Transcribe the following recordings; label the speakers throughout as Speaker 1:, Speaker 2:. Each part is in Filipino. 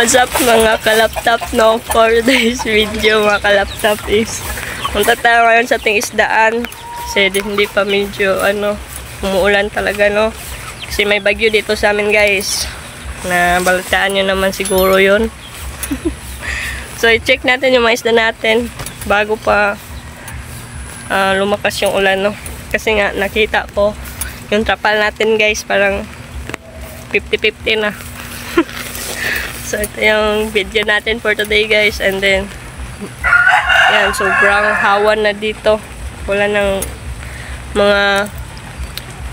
Speaker 1: What's up mga kalaptop, no? For this video mga kalaptop is punta tayo ngayon sa ating isdaan kasi hindi pa medyo umuulan talaga, no? Kasi may bagyo dito sa amin, guys, na balitaan nyo naman siguro yun. So i-check natin yung mga isda natin bago pa lumakas yung ulan, no? Kasi nga nakita ko yung trapal natin, guys, parang 50-50 na. So ito yung video natin for today, guys. And then yan, sobrang hawan na dito. Wala ng mga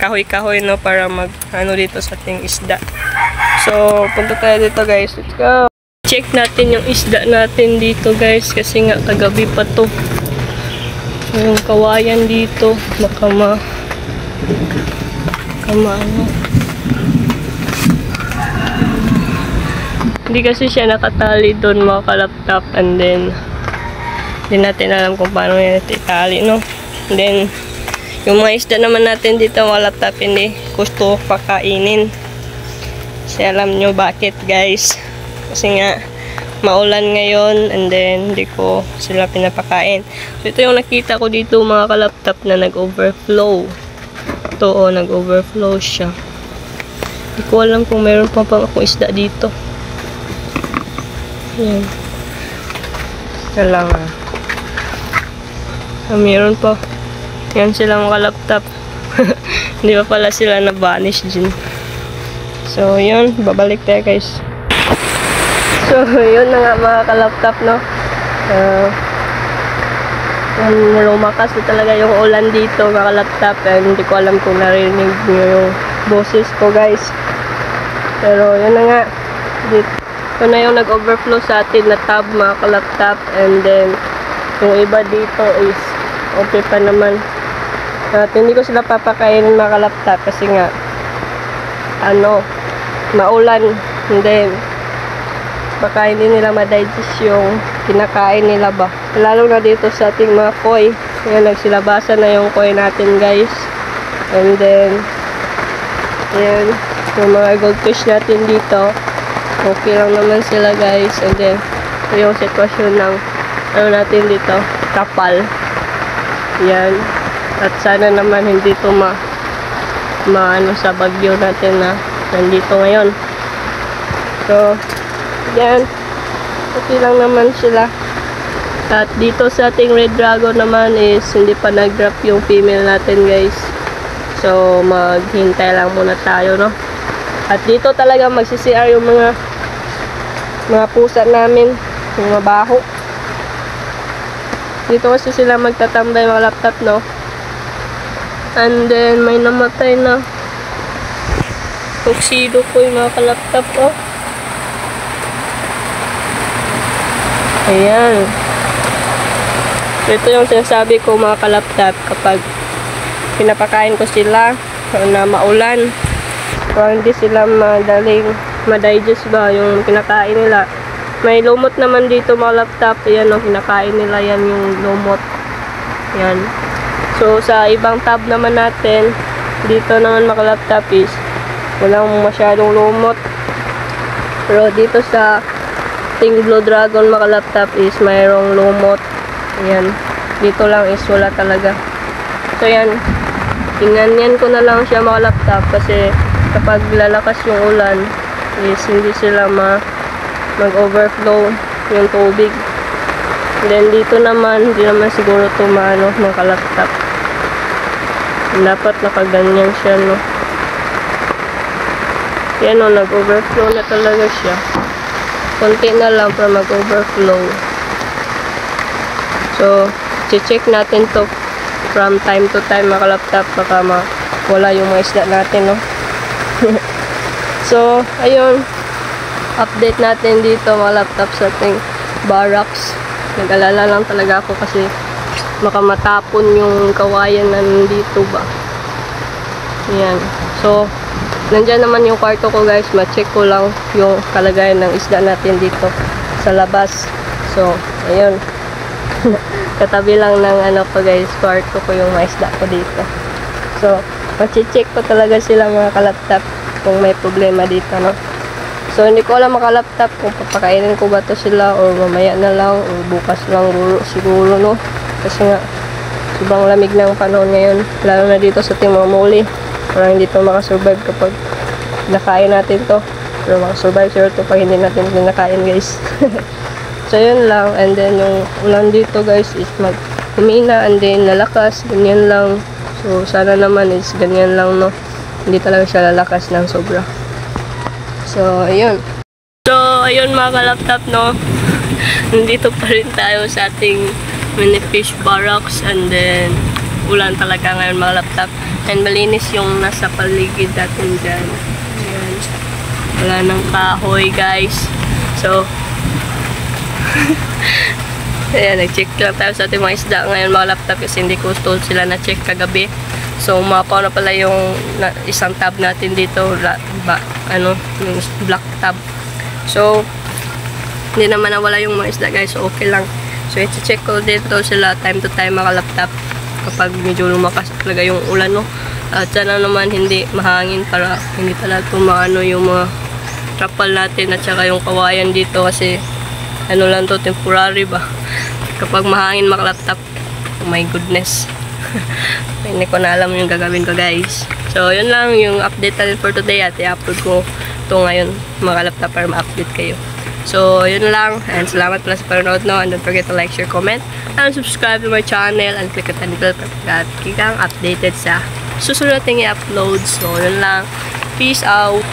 Speaker 1: kahoy-kahoy, no, para mag dito sa ating isda. So punta tayo dito, guys. Let's go. Check natin yung isda natin dito, guys, kasi nga kagabi pa to. Yung kawayan dito baka hindi kasi siya nakatali doon, mga kalaptop, and then hindi natin alam kung paano yan itali, no? And then yung mga isda naman natin dito, mga kalaptop, hindi gusto pakainin. Kasi alam nyo bakit, guys, kasi nga maulan ngayon, and then hindi ko sila pinapakain. So ito yung nakita ko dito, mga kalaptop, na nag-overflow. Ito, nag-overflow siya. Hindi ko alam kung meron pa akong isda dito. Yan. Ito lang, meron pa. Yan sila, mga kalaptop. Hindi pa pala sila na-vanish dyan. So yun, babalik tayo, guys. So yun na nga, mga kalaptop, no? Lumakas na talaga yung ulan dito, mga kalaptop, and hindi ko alam kung narinig nyo yung boses ko, guys. Pero yun na nga, dito ito na yung nag-overflow sa atin na tub, mga kalaptop, and then yung iba dito is okay pa naman. At hindi ko sila papakainin, mga kalaptop, kasi nga maulan, and then baka hindi nila ma-digest yung kinakain nila ba. Lalo na dito sa ating mga koi. Ayan, nagsilabasan na yung koi natin, guys. And then ayan, yung mga goldfish natin dito, okay lang naman sila, guys. And then ito yung sitwasyon ng natin dito, kapal. Yan. At sana naman hindi ito sa bagyo natin na nandito ngayon. So yan, okay lang naman sila. At dito sa ating red dragon naman is hindi pa nag-drop yung female natin, guys. So maghintay lang muna tayo, no? At dito talaga magsi-CR yung mga pusa namin, yung mga baho. Dito kasi sila magtatambay, mga laptop, no? And then may namatay na tuxedo ko, yung mga kalaptop, oh. Ayan. So ito yung sinasabi ko, mga kalaptop, kapag pinapakain ko sila na maulan, kung hindi sila madaling ma-digest ba yung kinakain nila. May lumot naman dito, mga laptop. Ayan, kinakain nila yan, yung lumot. Yan. So sa ibang tab naman natin, dito naman, mga laptop, is walang masyadong lumot. Pero dito sa ating blue dragon, mga laptop, is mayroong lumot. Ayan. Dito lang is wala talaga. So yan, tingnan ko na lang siya, mga laptop, kasi kapag lalakas yung ulan is hindi sila mag-overflow yung tubig. Then dito naman, hindi naman siguro ito mga kalaptop. Dapat nakaganyan siya, no? Yan, no, nag-overflow na talaga siya. Konti na lang para mag-overflow. So check natin to from time to time, mga kalaptop, baka wala yung mga isda natin, no? So ayun, update natin dito, mga laptop, sa ating barracks. Nag-alala lang talaga ako kasi baka matapon yung kawayan na nandito ba. Ayan. So nandyan naman yung kwarto ko, guys. Ma-check ko lang yung kalagayan ng isda natin dito sa labas. So ayun. Katabi lang ng guys, kwarto ko yung mga isda ko dito. So ma-check ko talaga sila, mga kalaptop, kung may problema dito, no? So, hindi ko alam maka-laptop kung papakainin ko ba to sila or mamaya na lang or bukas lang siguro, no? Kasi nga, sobrang lamig ng panahon ngayon. Lalo na dito sa Timor-Moli. Parang hindi to makasurvive kapag nakain natin to. Pero makasurvive sure to pag hindi natin pinakain, guys. So, yun lang. And then, yung ulan dito, guys, is humina and then lalakas. Ganyan lang. So, sana naman is ganyan lang, no? Hindi talaga siya lalakas ng sobra. So, ayun. So, ayun mga ka-laptop, no? Nandito pa rin tayo sa ating mini fish barracks. And then, ulan talaga ngayon mga laptop. And malinis yung nasa paligid natin dyan. Ayan. Wala nang kahoy, guys. So, ayan, nag-check lang tayo sa ating mga isda ngayon mga laptop kasi hindi ko told sila na-check kagabi. So, umapaw na pala yung isang tab natin dito, yung black tab. So, hindi naman nawala yung mga isda, guys. So, okay lang. So, i-check ko dito sila time to time mga laptop kapag medyo lumakas talaga yung ulan, no? At sana naman hindi mahangin para hindi talaga tumaano yung mga trapal natin at saka yung kawayan dito kasi ano lang to, temporary ba? Kapag mahangin mga laptop, oh my goodness. Hindi ko na alam yung gagawin ko, guys. So, yun lang yung update natin for today at i-upload ko ito ngayon mga laptop para ma-update kayo. So, yun lang. And salamat pala sa panonood, no? And don't forget to like, share, comment, and subscribe to my channel and click the bell para kang updated sa susunod nating i-upload. So, yun lang. Peace out!